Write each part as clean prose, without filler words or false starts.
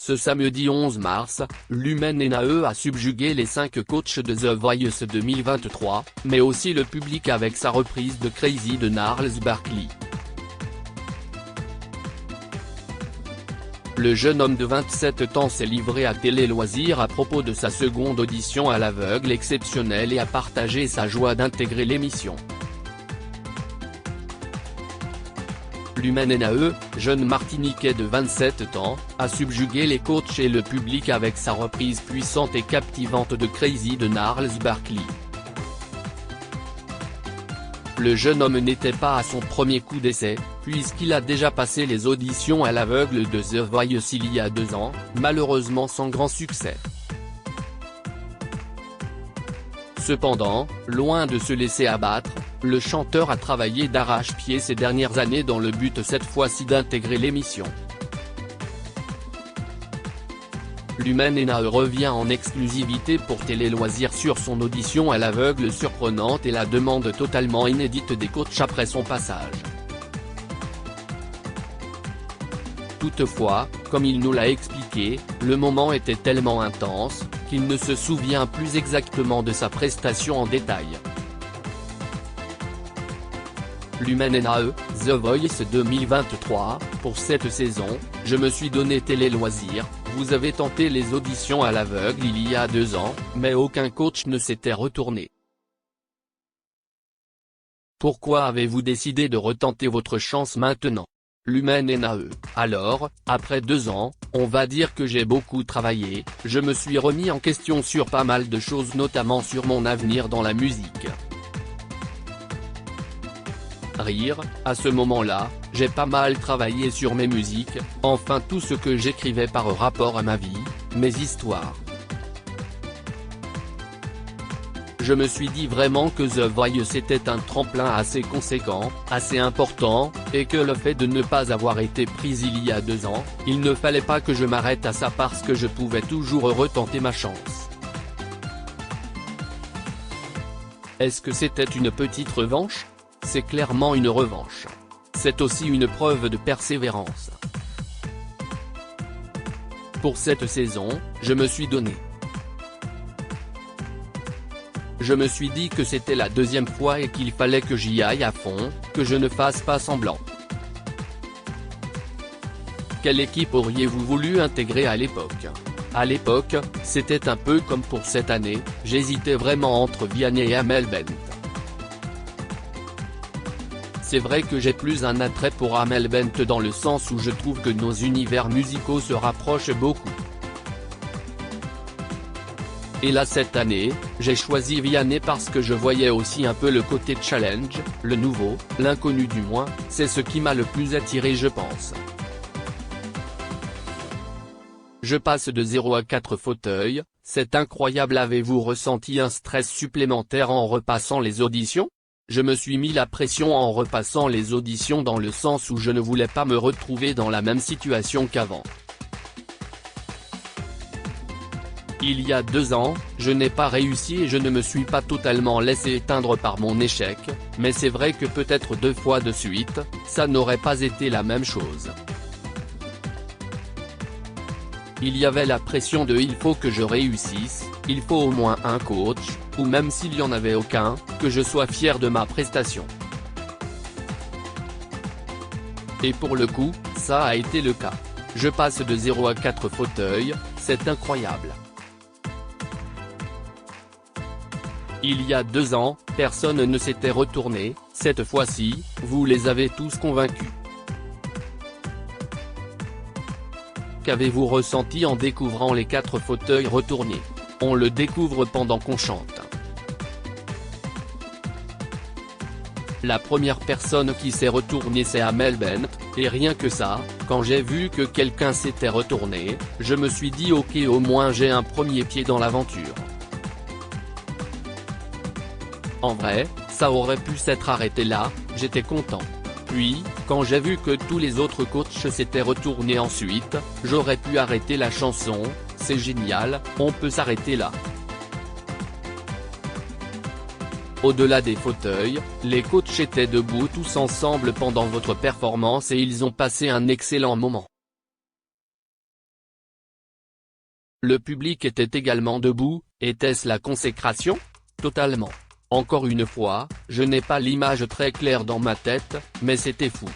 Ce samedi 11 mars, Lumen NAE a subjugué les 5 coachs de The Voice 2023, mais aussi le public avec sa reprise de Crazy de Gnarls Barkley. Le jeune homme de 27 ans s'est livré à Télé Loisirs à propos de sa seconde audition à l'aveugle exceptionnelle et a partagé sa joie d'intégrer l'émission. Lumen NAE, jeune martiniquais de 27 ans, a subjugué les coachs et le public avec sa reprise puissante et captivante de Crazy de Gnarls Barkley. Le jeune homme n'était pas à son premier coup d'essai, puisqu'il a déjà passé les auditions à l'aveugle de The Voice il y a 2 ans, malheureusement sans grand succès. Cependant, loin de se laisser abattre, le chanteur a travaillé d'arrache-pied ces dernières années dans le but cette fois-ci d'intégrer l'émission. Lumen NAE revient en exclusivité pour Télé Loisirs sur son audition à l'aveugle surprenante et la demande totalement inédite des coachs après son passage. Toutefois, comme il nous l'a expliqué, le moment était tellement intense, qu'il ne se souvient plus exactement de sa prestation en détail. Lumen NAE, The Voice 2023, pour cette saison, je me suis donné Télé Loisirs, vous avez tenté les auditions à l'aveugle il y a 2 ans, mais aucun coach ne s'était retourné. Pourquoi avez-vous décidé de retenter votre chance maintenant? Lumen NAE, alors, après 2 ans, on va dire que j'ai beaucoup travaillé, je me suis remis en question sur pas mal de choses notamment sur mon avenir dans la musique. Rire, à ce moment-là, j'ai pas mal travaillé sur mes musiques, enfin tout ce que j'écrivais par rapport à ma vie, mes histoires. Je me suis dit vraiment que The Voice était un tremplin assez conséquent, assez important, et que le fait de ne pas avoir été prise il y a 2 ans, il ne fallait pas que je m'arrête à ça parce que je pouvais toujours retenter ma chance. Est-ce que c'était une petite revanche? C'est clairement une revanche. C'est aussi une preuve de persévérance. Pour cette saison, je me suis donné. Je me suis dit que c'était la 2e fois et qu'il fallait que j'y aille à fond, que je ne fasse pas semblant. Quelle équipe auriez-vous voulu intégrer à l'époque? À l'époque, c'était un peu comme pour cette année, j'hésitais vraiment entre Vianney et Amel Bent. C'est vrai que j'ai plus un attrait pour Amel Bent dans le sens où je trouve que nos univers musicaux se rapprochent beaucoup. Et là cette année, j'ai choisi Vianney parce que je voyais aussi un peu le côté challenge, le nouveau, l'inconnu du moins, c'est ce qui m'a le plus attiré je pense. Je passe de 0 à 4 fauteuils, c'est incroyable. Avez-vous ressenti un stress supplémentaire en repassant les auditions? Je me suis mis la pression en repassant les auditions dans le sens où je ne voulais pas me retrouver dans la même situation qu'avant. Il y a 2 ans, je n'ai pas réussi et je ne me suis pas totalement laissé éteindre par mon échec, mais c'est vrai que peut-être 2 fois de suite, ça n'aurait pas été la même chose. Il y avait la pression de il faut que je réussisse, il faut au moins un coach, ou même s'il n'y en avait aucun, que je sois fier de ma prestation. Et pour le coup, ça a été le cas. Je passe de 0 à 4 fauteuils, c'est incroyable. Il y a 2 ans, personne ne s'était retourné, cette fois-ci, vous les avez tous convaincus. Qu'avez-vous ressenti en découvrant les 4 fauteuils retournés? On le découvre pendant qu'on chante. La première personne qui s'est retournée c'est Amel Bent, et rien que ça, quand j'ai vu que quelqu'un s'était retourné, je me suis dit ok au moins j'ai un premier pied dans l'aventure. En vrai, ça aurait pu s'être arrêté là, j'étais content. Puis, quand j'ai vu que tous les autres coachs s'étaient retournés ensuite, j'aurais pu arrêter la chanson, c'est génial, on peut s'arrêter là. Au-delà des fauteuils, les coachs étaient debout tous ensemble pendant votre performance et ils ont passé un excellent moment. Le public était également debout, était-ce la consécration? Totalement. Encore une fois, je n'ai pas l'image très claire dans ma tête, mais c'était fou.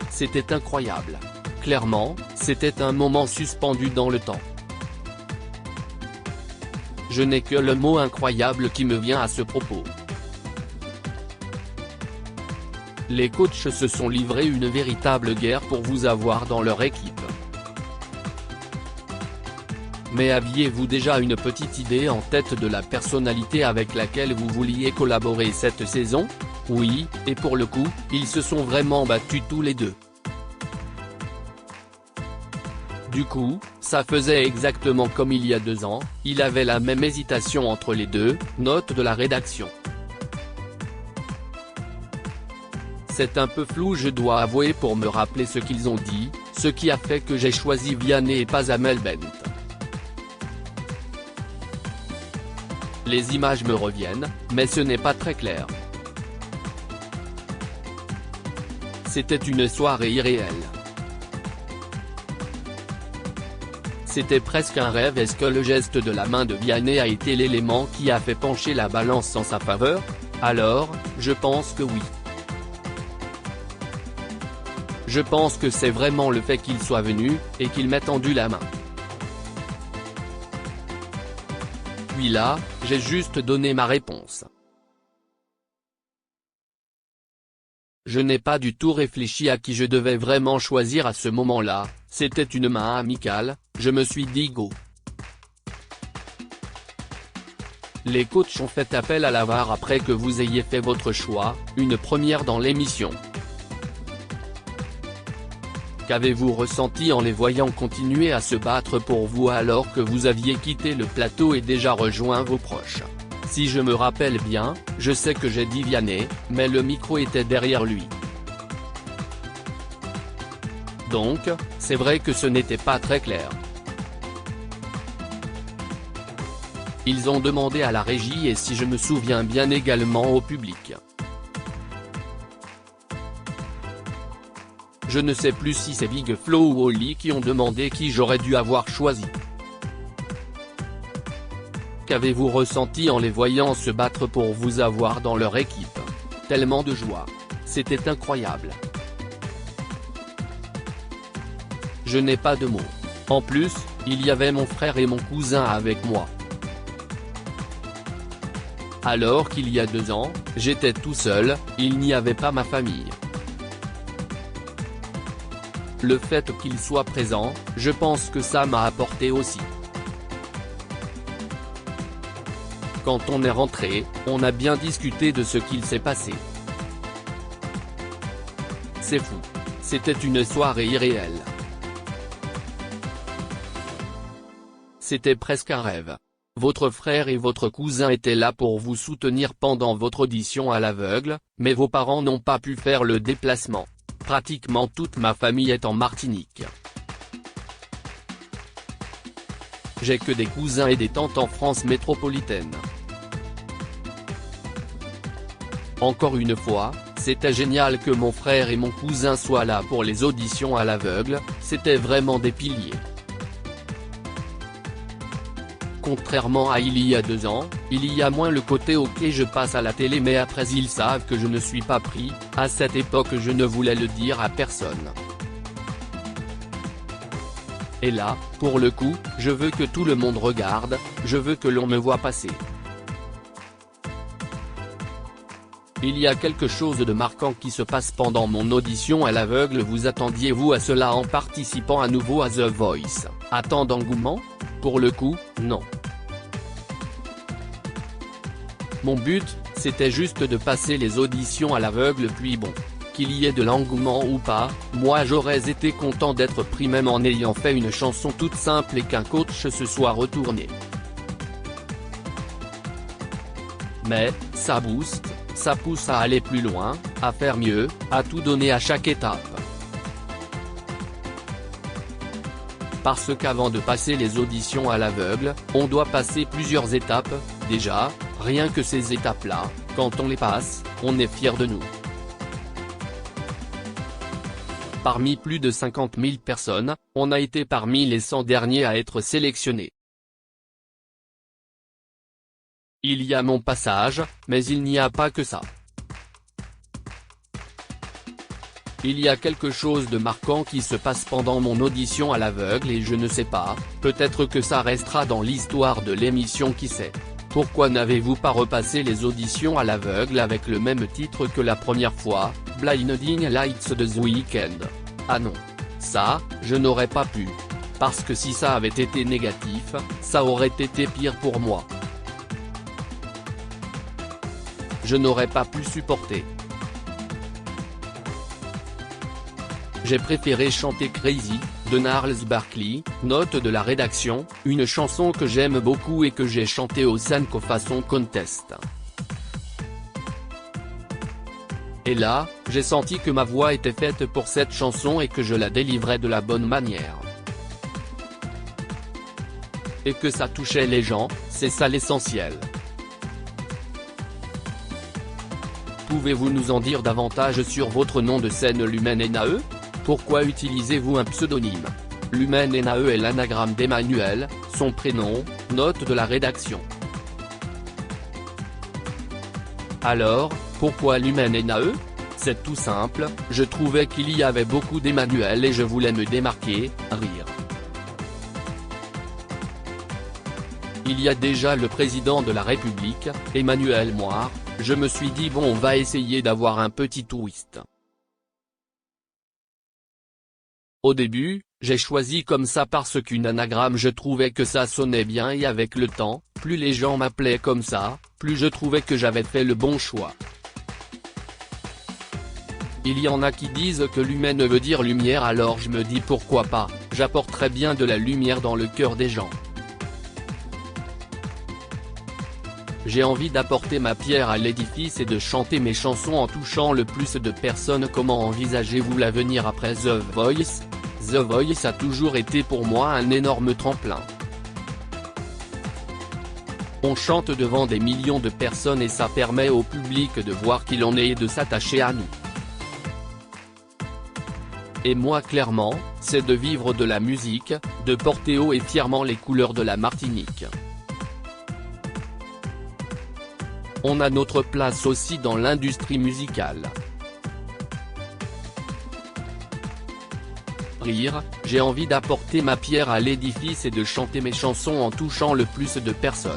C'était incroyable. Clairement, c'était un moment suspendu dans le temps. Je n'ai que le mot incroyable qui me vient à ce propos. Les coachs se sont livrés une véritable guerre pour vous avoir dans leur équipe. Mais aviez-vous déjà une petite idée en tête de la personnalité avec laquelle vous vouliez collaborer cette saison? Oui, et pour le coup, ils se sont vraiment battus tous les deux. Du coup, ça faisait exactement comme il y a 2 ans, il avait la même hésitation entre les deux, note de la rédaction. C'est un peu flou, je dois avouer, pour me rappeler ce qu'ils ont dit, ce qui a fait que j'ai choisi Vianney et pas Amel Bent. Les images me reviennent, mais ce n'est pas très clair. C'était une soirée irréelle. C'était presque un rêve. Est-ce que le geste de la main de Vianney a été l'élément qui a fait pencher la balance en sa faveur? Alors, je pense que oui. Je pense que c'est vraiment le fait qu'il soit venu, et qu'il m'ait tendu la main. Puis là, j'ai juste donné ma réponse. Je n'ai pas du tout réfléchi à qui je devais vraiment choisir à ce moment-là, c'était une main amicale, je me suis dit go. Les coachs ont fait appel à la VAR après que vous ayez fait votre choix, une première dans l'émission. Qu'avez-vous ressenti en les voyant continuer à se battre pour vous alors que vous aviez quitté le plateau et déjà rejoint vos proches? Si je me rappelle bien, je sais que j'ai dit Vianney, mais le micro était derrière lui. Donc, c'est vrai que ce n'était pas très clair. Ils ont demandé à la régie et si je me souviens bien également au public. Je ne sais plus si c'est Big Flo ou Oli qui ont demandé qui j'aurais dû avoir choisi. Qu'avez-vous ressenti en les voyant se battre pour vous avoir dans leur équipe? Tellement de joie. C'était incroyable. Je n'ai pas de mots. En plus, il y avait mon frère et mon cousin avec moi. Alors qu'il y a 2 ans, j'étais tout seul, il n'y avait pas ma famille. Le fait qu'il soit présent, je pense que ça m'a apporté aussi. Quand on est rentré, on a bien discuté de ce qu'il s'est passé. C'est fou. C'était une soirée irréelle. C'était presque un rêve. Votre frère et votre cousin étaient là pour vous soutenir pendant votre audition à l'aveugle, mais vos parents n'ont pas pu faire le déplacement. Pratiquement toute ma famille est en Martinique. J'ai que des cousins et des tantes en France métropolitaine. Encore une fois, c'était génial que mon frère et mon cousin soient là pour les auditions à l'aveugle, c'était vraiment des piliers. Contrairement à il y a 2 ans, il y a moins le côté ok je passe à la télé mais après ils savent que je ne suis pas pris, à cette époque je ne voulais le dire à personne. Et là, pour le coup, je veux que tout le monde regarde, je veux que l'on me voit passer. Il y a quelque chose de marquant qui se passe pendant mon audition à l'aveugle. Vous attendiez-vous à cela en participant à nouveau à The Voice? Tant d'engouement? Pour le coup, non. Mon but, c'était juste de passer les auditions à l'aveugle puis bon. Qu'il y ait de l'engouement ou pas, moi j'aurais été content d'être pris même en ayant fait une chanson toute simple et qu'un coach se soit retourné. Mais, ça booste, ça pousse à aller plus loin, à faire mieux, à tout donner à chaque étape. Parce qu'avant de passer les auditions à l'aveugle, on doit passer plusieurs étapes, déjà, rien que ces étapes-là, quand on les passe, on est fier de nous. Parmi plus de 50 000 personnes, on a été parmi les 100 derniers à être sélectionnés. Il y a mon passage, mais il n'y a pas que ça. Il y a quelque chose de marquant qui se passe pendant mon audition à l'aveugle et je ne sais pas, peut-être que ça restera dans l'histoire de l'émission, qui sait. Pourquoi n'avez-vous pas repassé les auditions à l'aveugle avec le même titre que la première fois, Blinding Lights de The Weeknd? Ah non. Ça, je n'aurais pas pu. Parce que si ça avait été négatif, ça aurait été pire pour moi. Je n'aurais pas pu supporter. J'ai préféré chanter Crazy, de Gnarls Barkley, note de la rédaction, une chanson que j'aime beaucoup et que j'ai chantée au Sanko Façon Contest. Et là, j'ai senti que ma voix était faite pour cette chanson et que je la délivrais de la bonne manière. Et que ça touchait les gens, c'est ça l'essentiel. Pouvez-vous nous en dire davantage sur votre nom de scène Lumen Nae? Pourquoi utilisez-vous un pseudonyme? Lumen Nae est l'anagramme d'Emmanuel, son prénom, note de la rédaction. Alors, pourquoi Lumen Nae? C'est tout simple, je trouvais qu'il y avait beaucoup d'Emmanuel et je voulais me démarquer, rire. Il y a déjà le président de la République, Emmanuel Moir, je me suis dit bon, on va essayer d'avoir un petit twist. Au début, j'ai choisi comme ça parce qu'une anagramme je trouvais que ça sonnait bien et avec le temps, plus les gens m'appelaient comme ça, plus je trouvais que j'avais fait le bon choix. Il y en a qui disent que Lumen veut dire lumière, alors je me dis pourquoi pas, j'apporterai bien de la lumière dans le cœur des gens. J'ai envie d'apporter ma pierre à l'édifice et de chanter mes chansons en touchant le plus de personnes. Comment envisagez-vous l'avenir après The Voice? The Voice a toujours été pour moi un énorme tremplin. On chante devant des millions de personnes et ça permet au public de voir qui l'on est et de s'attacher à nous. Et moi clairement, c'est de vivre de la musique, de porter haut et fièrement les couleurs de la Martinique. On a notre place aussi dans l'industrie musicale. Rire, j'ai envie d'apporter ma pierre à l'édifice et de chanter mes chansons en touchant le plus de personnes.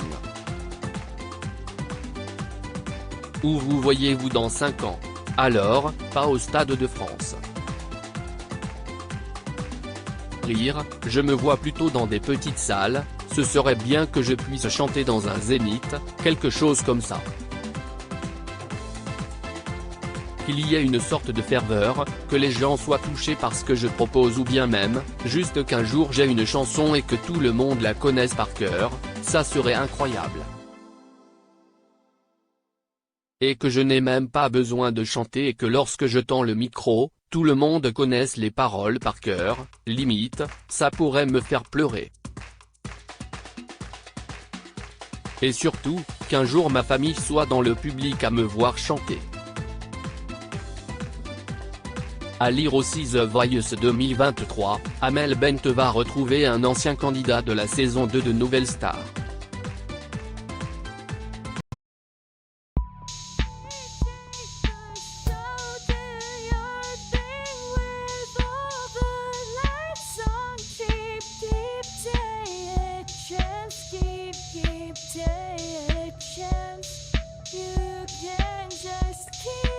Où vous voyez-vous dans 5 ans? Alors, pas au Stade de France. Rire, je me vois plutôt dans des petites salles, ce serait bien que je puisse chanter dans un zénith, quelque chose comme ça. Qu'il y ait une sorte de ferveur, que les gens soient touchés par ce que je propose ou bien même, juste qu'un jour j'ai une chanson et que tout le monde la connaisse par cœur, ça serait incroyable. Et que je n'ai même pas besoin de chanter et que lorsque je tends le micro, tout le monde connaisse les paroles par cœur, limite, ça pourrait me faire pleurer. Et surtout, qu'un jour ma famille soit dans le public à me voir chanter. À lire aussi The Voice 2023, Amel Bent va retrouver un ancien candidat de la saison 2 de Nouvelle Star. Keep